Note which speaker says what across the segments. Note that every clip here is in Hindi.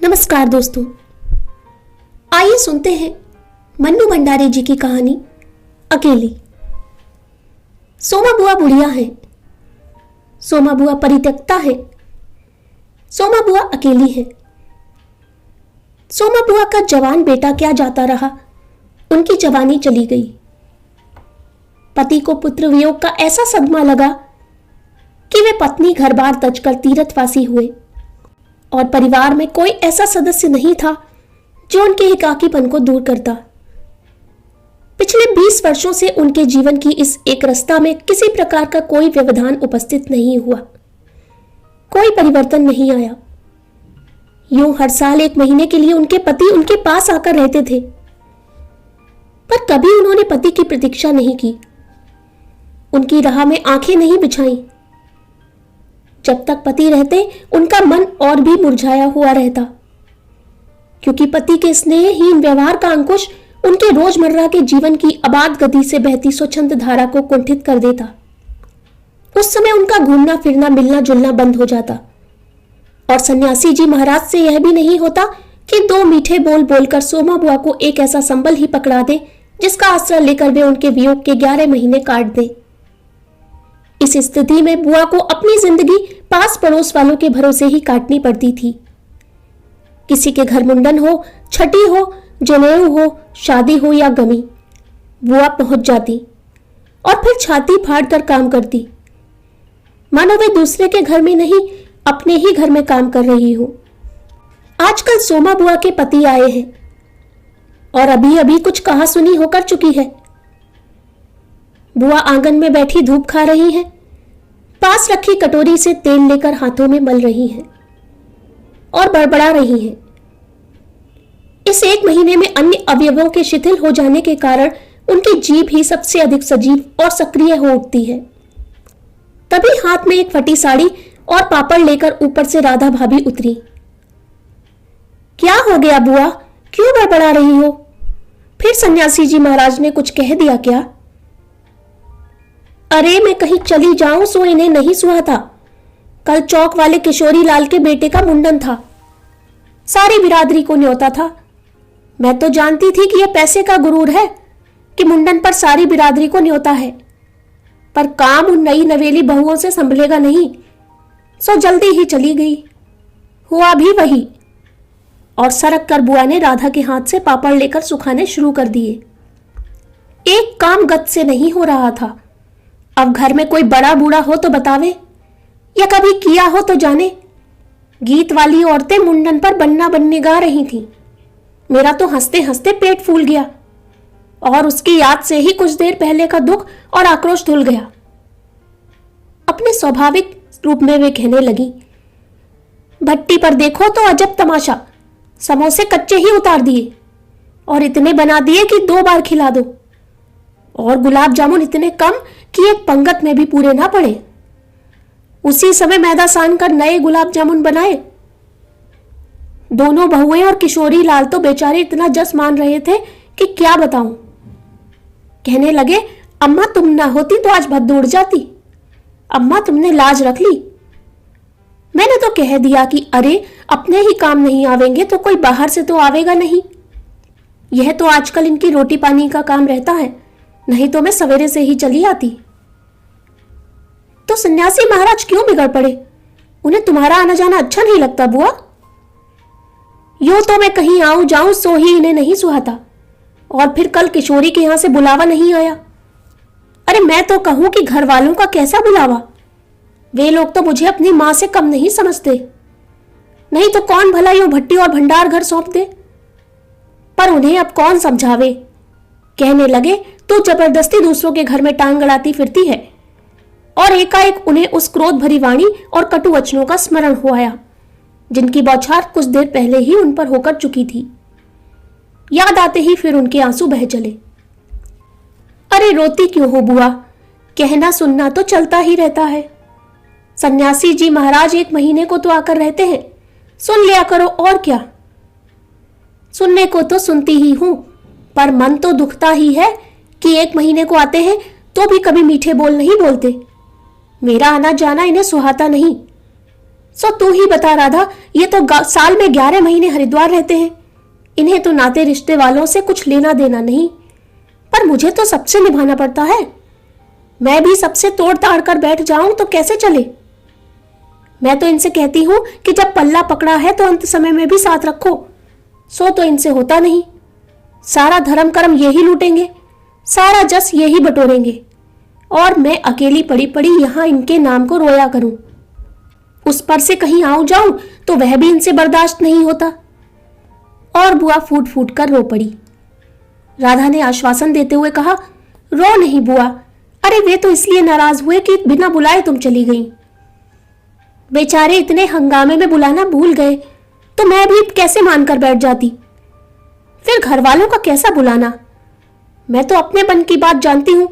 Speaker 1: नमस्कार दोस्तों, आइए सुनते हैं मन्नू भंडारे जी की कहानी अकेली। सोमा बुआ बुढ़िया है, सोमा बुआ परित्यक्ता है, सोमा बुआ अकेली है। सोमा बुआ का जवान बेटा क्या जाता रहा, उनकी जवानी चली गई। पति को पुत्र वियोग का ऐसा सदमा लगा कि वे पत्नी घर बार तजकर तीर्थवासी हुए और परिवार में कोई ऐसा सदस्य नहीं था जो उनके एकाकीपन को दूर करता। पिछले 20 वर्षों से उनके जीवन की इस एक रास्ता में किसी प्रकार का कोई व्यवधान उपस्थित नहीं हुआ, कोई परिवर्तन नहीं आया। यूं हर साल 1 महीने के लिए उनके पति उनके पास आकर रहते थे, पर कभी उन्होंने पति की प्रतीक्षा नहीं की, उनकी राह में आंखें नहीं बिछाई। जब तक पति रहते उनका मन और भी मुरझाया हुआ रहता, क्योंकि पति के स्नेहहीन व्यवहार का अंकुश उनके रोजमर्रा के जीवन की अबाध गति से बहती स्वच्छंद धारा को कुंठित कर देता। उस समय उनका घूमना फिरना मिलना जुलना बंद हो जाता और सन्यासी जी महाराज से यह भी नहीं होता कि 2 मीठे बोल बोलकर सोमा बुआ को एक ऐसा संबल ही पकड़ा दे जिसका आश्रय लेकर वे उनके वियोग के 11 महीने काट दें। इस स्थिति में बुआ को अपनी जिंदगी पास पड़ोस वालों के भरोसे ही काटनी पड़ती थी। किसी के घर मुंडन हो, छठी हो, जनेऊ हो, शादी हो या गमी, बुआ पहुंच जाती और फिर छाती फाड़ कर काम करती, मानो वे दूसरे के घर में नहीं अपने ही घर में काम कर रही हो। आजकल सोमा बुआ के पति आए हैं और अभी अभी कुछ कहा सुनी होकर चुकी है। बुआ आंगन में बैठी धूप खा रही हैं, पास रखी कटोरी से तेल लेकर हाथों में मल रही हैं और बड़बड़ा रही हैं। इस 1 महीने में अन्य अवयवों के शिथिल हो जाने के कारण उनकी जीभ ही सबसे अधिक सजीव और सक्रिय हो उठती है। तभी हाथ में एक फटी साड़ी और पापड़ लेकर ऊपर से राधा भाभी उतरी। क्या हो गया बुआ, क्यों बड़बड़ा रही हो? फिर सन्यासी जी महाराज ने कुछ कह दिया क्या? अरे मैं कहीं चली जाऊं सो इन्हें नहीं सुहाता। कल चौक वाले किशोरी लाल के बेटे का मुंडन था, सारी बिरादरी को न्योता था। मैं तो जानती थी कि यह पैसे का गुरूर है कि मुंडन पर सारी बिरादरी को न्योता है, पर काम उन नई नवेली बहुओं से संभलेगा नहीं, सो जल्दी ही चली गई। हुआ भी वही। और सरक कर बुआ ने राधा के हाथ से पापड़ लेकर सुखाने शुरू कर दिए। एक काम गत से नहीं हो रहा था। अब घर में कोई बड़ा बूढ़ा हो तो बतावे, या कभी किया हो तो जाने। गीत वाली औरतें मुंडन पर बन्ना बन्ने गा रही थीं। मेरा तो हंसते हंसते पेट फूल गया और उसकी याद से ही कुछ देर पहले का दुख और आक्रोश धुल गया। अपने स्वाभाविक रूप में वे कहने लगी, भट्टी पर देखो तो अजब तमाशा, समोसे कच्चे ही उतार दिए और इतने बना दिए कि 2 बार खिला दो, और गुलाब जामुन इतने कम कि एक पंगत में भी पूरे ना पड़े। उसी समय मैदा सान कर नए गुलाब जामुन बनाए। दोनों बहुएं और किशोरी लाल तो बेचारे इतना जस मान रहे थे कि क्या बताऊं। कहने लगे, अम्मा तुम ना होती तो आज भद्द उड़ जाती। अम्मा तुमने लाज रख ली। मैंने तो कह दिया कि अरे अपने ही काम नहीं आवेंगे तो कोई बाहर से तो आवेगा नहीं। यह तो आजकल इनकी रोटी पानी का काम रहता है, नहीं तो मैं सवेरे से ही चली आती। तो सन्यासी महाराज क्यों बिगड़ पड़े? उन्हें तुम्हारा आना जाना अच्छा नहीं लगता बुआ? यूं तो मैं कहीं आऊं जाऊं सो ही इन्हें नहीं सुहाता, और फिर कल किशोरी के यहां से बुलावा नहीं आया। अरे मैं तो कहूं कि घर वालों का कैसा बुलावा, वे लोग तो मुझे अपनी मां से कम नहीं समझते। नहीं तो कौन भला यूं भट्टी और भंडार घर सौंप दे। पर उन्हें अब कौन समझावे। कहने लगे, तू जबरदस्ती दूसरों के घर में टांग गड़ाती फिरती है। और एकाएक उन्हें उस क्रोध भरी वाणी और कटु वचनों का स्मरण हो आया जिनकी बौछार कुछ देर पहले ही उन पर होकर चुकी थी। याद आते ही फिर उनके आंसू बह चले। अरे रोती क्यों हो बुआ, कहना सुनना तो चलता ही रहता है। सन्यासी जी महाराज 1 महीने को तो आकर रहते हैं, सुन लिया करो और क्या। सुनने को तो सुनती ही हूं, पर मन तो दुखता ही है कि 1 महीने को आते हैं तो भी कभी मीठे बोल नहीं बोलते। मेरा आना जाना इन्हें सुहाता नहीं। सो तू ही बता राधा, ये तो साल में 11 महीने हरिद्वार रहते हैं। इन्हें तो नाते रिश्ते वालों से कुछ लेना देना नहीं, पर मुझे तो सबसे निभाना पड़ता है। मैं भी सबसे तोड़ ताड़ कर बैठ जाऊं तो कैसे चले। मैं तो इनसे कहती हूं कि जब पल्ला पकड़ा है तो अंत समय में भी साथ रखो। सो तो इनसे होता नहीं। सारा धर्म कर्म यही लूटेंगे, सारा जस यही बटोरेंगे, और मैं अकेली पड़ी पड़ी यहां इनके नाम को रोया करूं। उस पर से कहीं आऊं जाऊं तो वह भी इनसे बर्दाश्त नहीं होता। और बुआ फूट फूट कर रो पड़ी। राधा ने आश्वासन देते हुए कहा, रो नहीं बुआ, अरे वे तो इसलिए नाराज हुए कि बिना बुलाए तुम चली गई। बेचारे इतने हंगामे में बुलाना भूल गए तो मैं भी कैसे मानकर बैठ जाती। फिर घर वालों का कैसा बुलाना। मैं तो अपने मन की बात जानती हूं।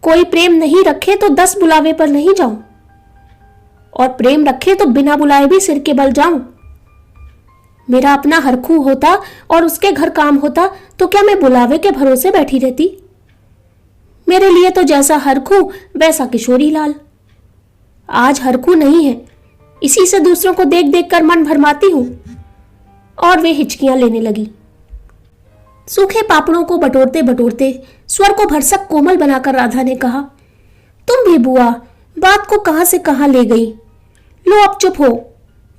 Speaker 1: कोई प्रेम नहीं रखे तो 10 बुलावे पर नहीं जाऊं, और प्रेम रखे तो बिना बुलाए भी सिर के बल जाऊं। मेरा अपना हरखू होता और उसके घर काम होता तो क्या मैं बुलावे के भरोसे बैठी रहती। मेरे लिए तो जैसा हरखू वैसा किशोरी लाल। आज हरखू नहीं है, इसी से दूसरों को देख देख कर मन भरमाती हूं। और वे हिचकियां लेने लगी। सूखे पापड़ों को बटोरते बटोरते स्वर को भरसक कोमल बनाकर राधा ने कहा, तुम भी बुआ बात को कहां से कहां ले गई। लो अब चुप हो,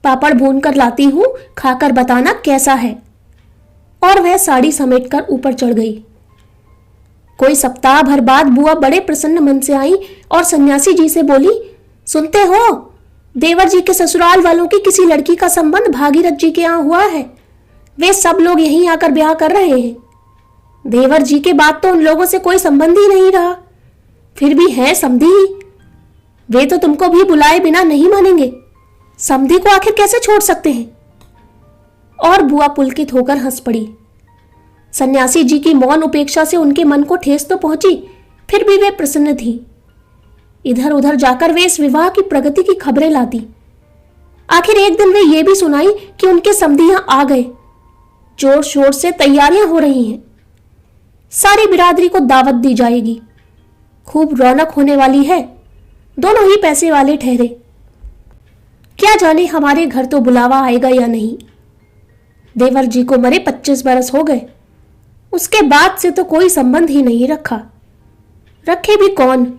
Speaker 1: पापड़ भून कर लाती हूं, खाकर बताना कैसा है। और वह साड़ी समेटकर ऊपर चढ़ गई। कोई सप्ताह भर बाद बुआ बड़े प्रसन्न मन से आई और सन्यासी जी से बोली, सुनते हो, देवर जी के ससुराल वालों की किसी लड़की का संबंध भागीरथ जी के यहां हुआ है। वे सब लोग यहीं आकर ब्याह कर रहे हैं। देवर जी के बाद तो उन लोगों से कोई संबंध ही नहीं रहा, फिर भी है समधी ही। वे तो तुमको भी बुलाए बिना नहीं मानेंगे। समधी को आखिर कैसे छोड़ सकते हैं। और बुआ पुलकित होकर हंस पड़ी। सन्यासी जी की मौन उपेक्षा से उनके मन को ठेस तो पहुंची, फिर भी वे प्रसन्न थी। इधर उधर जाकर वे इस विवाह की प्रगति की खबरें लाती। आखिर एक दिन वे ये भी सुनाई कि उनके समधी यहां आ गए। जोर शोर से तैयारियां हो रही हैं। सारी बिरादरी को दावत दी जाएगी। खूब रौनक होने वाली है। दोनों ही पैसे वाले ठहरे। क्या जाने हमारे घर तो बुलावा आएगा या नहीं। देवर जी को मरे 25 बरस हो गए। उसके बाद से तो कोई संबंध ही नहीं रखा। रखे भी कौन,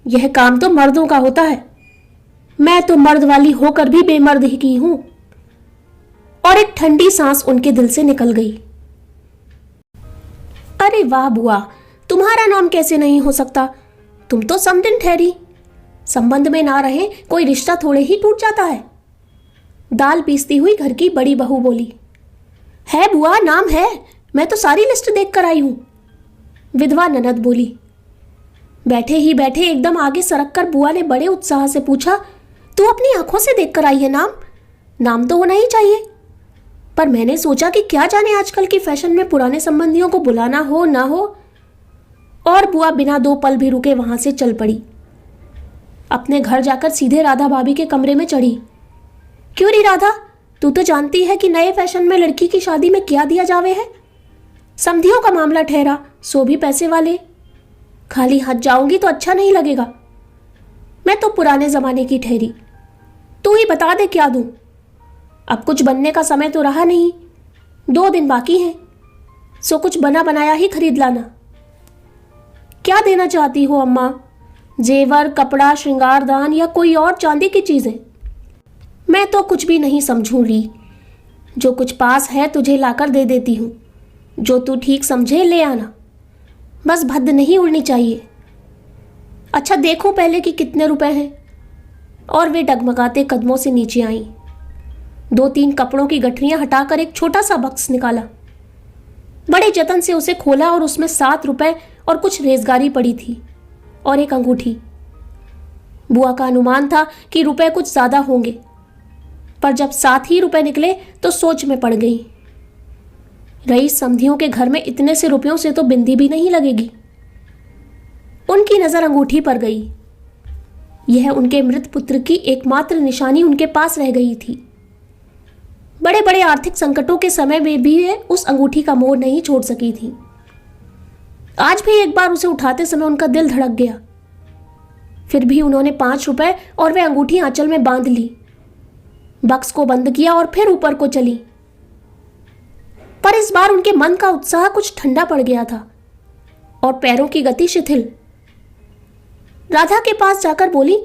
Speaker 1: यह काम तो मर्दों का होता है। मैं तो मर्द वाली होकर भी बेमर्द ही की हूं। और एक ठंडी सांस उनके दिल से निकल गई। अरे वाह बुआ, तुम्हारा नाम कैसे नहीं हो सकता। तुम तो समदिन ठहरी। संबंध में ना रहे कोई रिश्ता थोड़े ही टूट जाता है। दाल पीसती हुई घर की बड़ी बहू बोली, है बुआ, नाम है, मैं तो सारी लिस्ट देख कर आई हूं। विधवा ननद बोली। बैठे ही बैठे एकदम आगे सरक कर बुआ ने बड़े उत्साह से पूछा, तू अपनी आंखों से देख कर आई है नाम? नाम तो होना ही चाहिए। पर मैंने सोचा कि क्या जाने आजकल की फैशन में पुराने संबंधियों को बुलाना हो ना हो। और बुआ बिना 2 पल भी रुके वहां से चल पड़ी। अपने घर जाकर सीधे राधा भाभी के कमरे में चढ़ी। क्यों री राधा, तू तो जानती है कि नए फैशन में लड़की की शादी में क्या दिया जावे है। समधियों का मामला ठहरा, सो भी पैसे वाले। खाली हाथ जाऊंगी तो अच्छा नहीं लगेगा। मैं तो पुराने जमाने की ठहरी। तू ही बता दे क्या दूं। अब कुछ बनने का समय तो रहा नहीं, 2 दिन बाकी हैं, सो कुछ बना बनाया ही खरीद लाना। क्या देना चाहती हो अम्मा? जेवर, कपड़ा, श्रृंगारदान या कोई और चांदी की चीजें? मैं तो कुछ भी नहीं समझूं री। जो कुछ पास है तुझे लाकर दे देती हूं। जो तू ठीक समझे ले आना। बस भद्द नहीं उड़नी चाहिए। अच्छा देखो पहले कि कितने रुपए हैं। और वे डगमगाते कदमों से नीचे आईं। 2-3 कपड़ों की गठरियां हटाकर एक छोटा सा बक्स निकाला। बड़े जतन से उसे खोला और उसमें 7 रुपए और कुछ रेजगारी पड़ी थी और एक अंगूठी। बुआ का अनुमान था कि रुपए कुछ ज्यादा होंगे, पर जब 7 ही रुपए निकले तो सोच में पड़ गई। रईस समधियों के घर में इतने से रुपयों से तो बिंदी भी नहीं लगेगी। उनकी नजर अंगूठी पर गई। यह उनके मृत पुत्र की एकमात्र निशानी उनके पास रह गई थी। बड़े बड़े आर्थिक संकटों के समय में भी वे उस अंगूठी का मोह नहीं छोड़ सकी थी। आज भी एक बार उसे उठाते समय उनका दिल धड़क गया। फिर भी उन्होंने 5 रुपए और वे अंगूठी आंचल में बांध ली। बक्स को बंद किया और फिर ऊपर को चली। पर इस बार उनके मन का उत्साह कुछ ठंडा पड़ गया था और पैरों की गति शिथिल। राधा के पास जाकर बोली,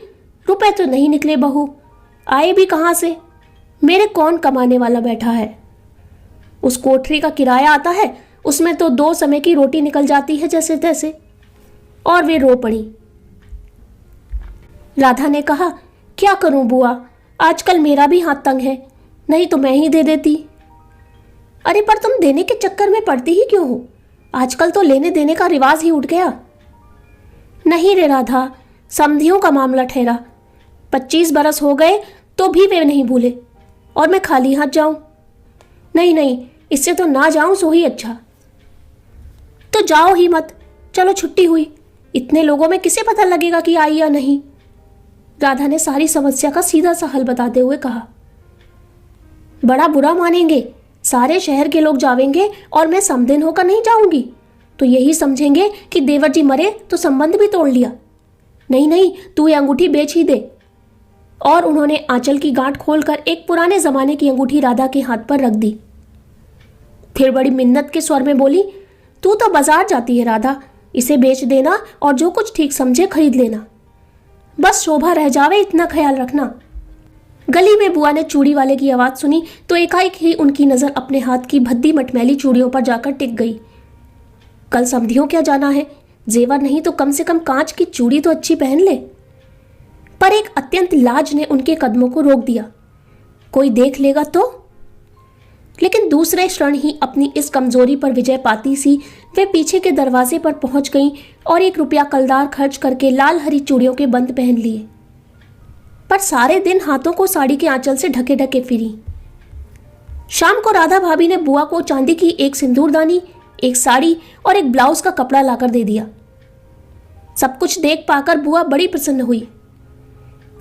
Speaker 1: रुपए तो नहीं निकले बहू, आए भी कहां से? मेरे कौन कमाने वाला बैठा है? उस कोठरी का किराया आता है, उसमें तो 2 समय की रोटी निकल जाती है जैसे तैसे। और वे रो पड़ी। राधा ने कहा, क्या करूं बुआ, आजकल मेरा भी हाथ तंग है, नहीं तो मैं ही दे देती। अरे पर तुम देने के चक्कर में पड़ती ही क्यों हो? आजकल तो लेने देने का रिवाज ही उठ गया। नहीं रे राधा, समधियों का मामला ठहरा। 25 बरस हो गए तो भी वे नहीं भूले, और मैं खाली हाथ जाऊं? नहीं नहीं, इससे तो ना जाऊं सो ही अच्छा। तो जाओ ही मत, चलो छुट्टी हुई, इतने लोगों में किसे पता लगेगा कि आई या नहीं। राधा ने सारी समस्या का सीधा सा हल बताते हुए कहा। बड़ा बुरा मानेंगे, सारे शहर के लोग जावेंगे और मैं समदिन होकर नहीं जाऊंगी, तो यही समझेंगे कि देवर जी मरे तो संबंध भी तोड़ लिया। नहीं नहीं, तू ये अंगूठी बेच ही दे। और उन्होंने आंचल की गांठ खोलकर एक पुराने जमाने की अंगूठी राधा के हाथ पर रख दी। फिर बड़ी मिन्नत के स्वर में बोली, तू तो बाजार जाती है राधा, इसे बेच देना और जो कुछ ठीक समझे खरीद लेना, बस शोभा रह जावे इतना ख्याल रखना। गली में बुआ ने चूड़ी वाले की आवाज सुनी तो एकाएक ही उनकी नजर अपने हाथ की भद्दी मटमैली चूड़ियों पर जाकर टिक गई। कल समधियों क्या जाना है, जेवर नहीं तो कम से कम कांच की चूड़ी तो अच्छी पहन ले। पर एक अत्यंत लाज ने उनके कदमों को रोक दिया। कोई देख लेगा तो? लेकिन दूसरे क्षण ही अपनी इस कमजोरी पर विजय पाती सी वे पीछे के दरवाजे पर पहुंच गईं और 1 रुपया कलदार खर्च करके लाल हरी चूड़ियों के बंद पहन लिए। पर सारे दिन हाथों को साड़ी के आंचल से ढके ढके फिरी। शाम को राधा भाभी ने बुआ को चांदी की एक सिंदूरदानी, एक साड़ी और एक ब्लाउज का कपड़ा लाकर दे दिया। सब कुछ देख पाकर बुआ बड़ी प्रसन्न हुई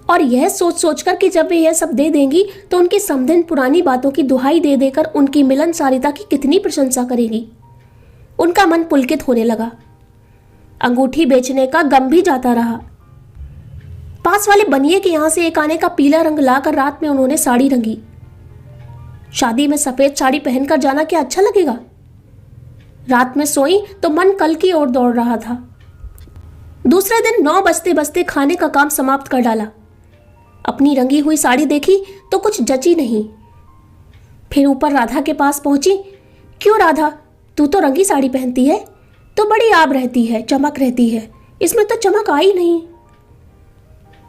Speaker 1: और यह सोच सोचकर कि जब वे यह सब दे देंगी तो उनकी समधिन पुरानी बातों की दुहाई दे देकर उनकी मिलनसारिता की कितनी प्रशंसा करेगी, उनका मन पुलकित होने लगा। अंगूठी बेचने का गम भी जाता रहा। पास वाले बनिए के यहां से एक आने का पीला रंग लाकर रात में उन्होंने साड़ी रंगी। शादी में सफेद साड़ी पहनकर जाना क्या अच्छा लगेगा? रात में सोई तो मन कल की ओर दौड़ रहा था। दूसरे दिन 9 बजते बजते खाने का काम समाप्त कर डाला। अपनी रंगी हुई साड़ी देखी तो कुछ जची नहीं। फिर ऊपर राधा के पास पहुंची। क्यों राधा, तू तो रंगी साड़ी पहनती है तो बड़ी आब रहती है, चमक रहती है, इसमें तो चमक आई नहीं।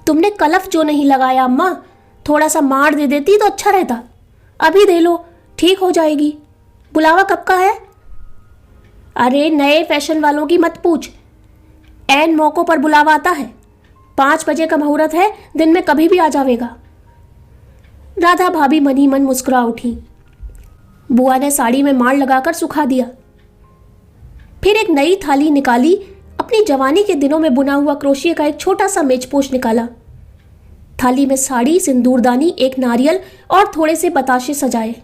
Speaker 1: तुमने कलफ जो नहीं लगाया अम्मा, थोड़ा सा मार दे देती तो अच्छा रहता। अभी दे लो, ठीक हो जाएगी। बुलावा कब का है? अरे नए फैशन वालों की मत पूछ, ऐन मौकों पर बुलावा आता है। 5 बजे का मुहूर्त है, दिन में कभी भी आ जावेगा। राधा भाभी मन ही मन मुस्कुरा उठी। बुआ ने साड़ी में मार लगाकर सुखा दिया। फिर एक नई थाली निकाली, अपनी जवानी के दिनों में बुना हुआ क्रोशिया का एक छोटा सा मेजपोश निकाला। थाली में साड़ी, सिंदूरदानी, एक नारियल और थोड़े से बताशे सजाए।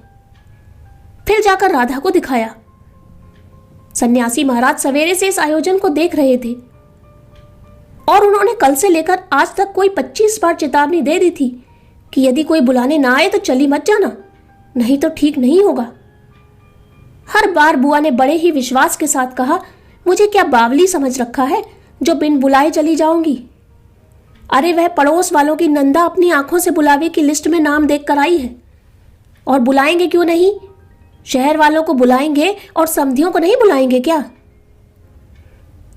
Speaker 1: फिर जाकर राधा को दिखाया। सन्यासी महाराज सवेरे से इस आयोजन को देख रहे थे और उन्होंने कल से लेकर आज तक कोई 25 बार चेतावनी दे दी थी कि यदि कोई बुलाने ना आए तो चली मत जाना, नहीं तो ठीक नहीं होगा। हर बार बुआ ने बड़े ही विश्वास के साथ कहा, मुझे क्या बावली समझ रखा है जो बिन बुलाए चली जाऊंगी। अरे वह पड़ोस वालों की नंदा अपनी आंखों से बुलावे की लिस्ट में नाम देख कर आई है, और बुलाएंगे क्यों नहीं? शहर वालों को बुलाएंगे और समधियों को नहीं बुलाएंगे क्या?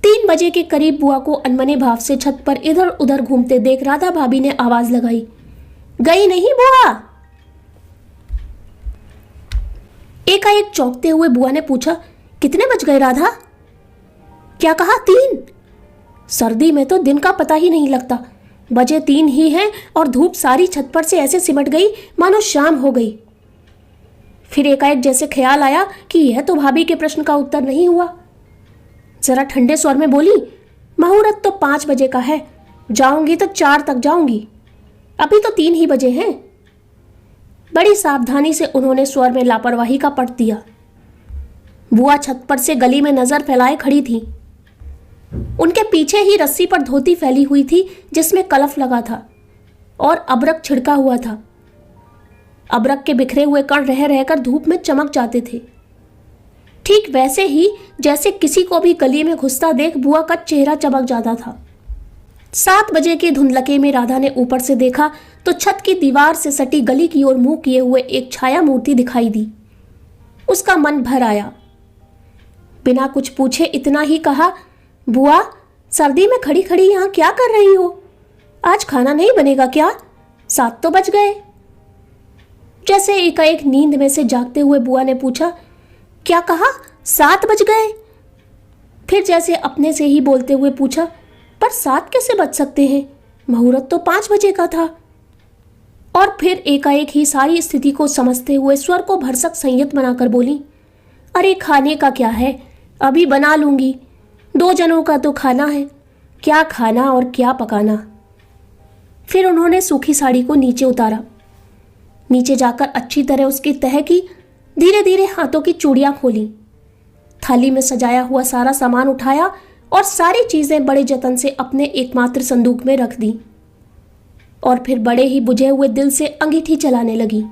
Speaker 1: 3 बजे के करीब बुआ को अनमने भाव से छत पर इधर उधर घूमते देख राधा भाभी ने आवाज लगाई, गई नहीं बुआ? एकाएक चौंकते हुए बुआ ने पूछा, कितने बज गए राधा? क्या कहा? 3? सर्दी में तो दिन का पता ही नहीं लगता, बजे 3 ही हैं और धूप सारी छत पर से ऐसे सिमट गई मानो शाम हो गई। फिर एकाएक जैसे ख्याल आया कि यह तो भाभी के प्रश्न का उत्तर नहीं हुआ। जरा ठंडे स्वर में बोली, मुहूर्त तो 5 बजे का है, जाऊंगी तो 4 तक जाऊंगी, अभी तो 3 ही बजे हैं। बड़ी सावधानी से उन्होंने स्वर में लापरवाही का पट दिया। बुआ छत पर से गली में नजर फैलाए खड़ी थी। उनके पीछे ही रस्सी पर धोती फैली हुई थी जिसमें कलफ लगा था और अबरक छिड़का हुआ था। अबरक के बिखरे हुए कण रह रहकर धूप में चमक जाते थे, ठीक वैसे ही जैसे किसी को भी गली में घुसता देख बुआ का चेहरा चमक जाता था। 7 बजे के धुंधलके में राधा ने ऊपर से देखा तो छत की दीवार से सटी गली की ओर मुंह किए हुए एक छाया मूर्ति दिखाई दी। उसका मन भर आया। बिना कुछ पूछे इतना ही कहा, बुआ, सर्दी में खड़ी खड़ी यहां क्या कर रही हो? आज खाना नहीं बनेगा क्या? 7 तो बज गए। जैसे एकाएक नींद में से जागते हुए बुआ ने पूछा, क्या कहा? 7 बज गए? फिर जैसे अपने से ही बोलते हुए पूछा, पर 7 कैसे बज सकते हैं? मुहूर्त तो 5 बजे का था। और फिर एकाएक ही सारी स्थिति को समझते हुए स्वर को भरसक संयत बनाकर बोली, अरे खाने का क्या है, अभी बना लूंगी। 2 जनों का तो खाना है, क्या खाना और क्या पकाना। फिर उन्होंने सूखी साड़ी को नीचे उतारा। नीचे जाकर अच्छी तरह उसकी तह की, धीरे धीरे हाथों की चूड़ियां खोली, थाली में सजाया हुआ सारा सामान उठाया और सारी चीजें बड़े जतन से अपने एकमात्र संदूक में रख दी। और फिर बड़े ही बुझे हुए दिल से अंगीठी चलाने लगी।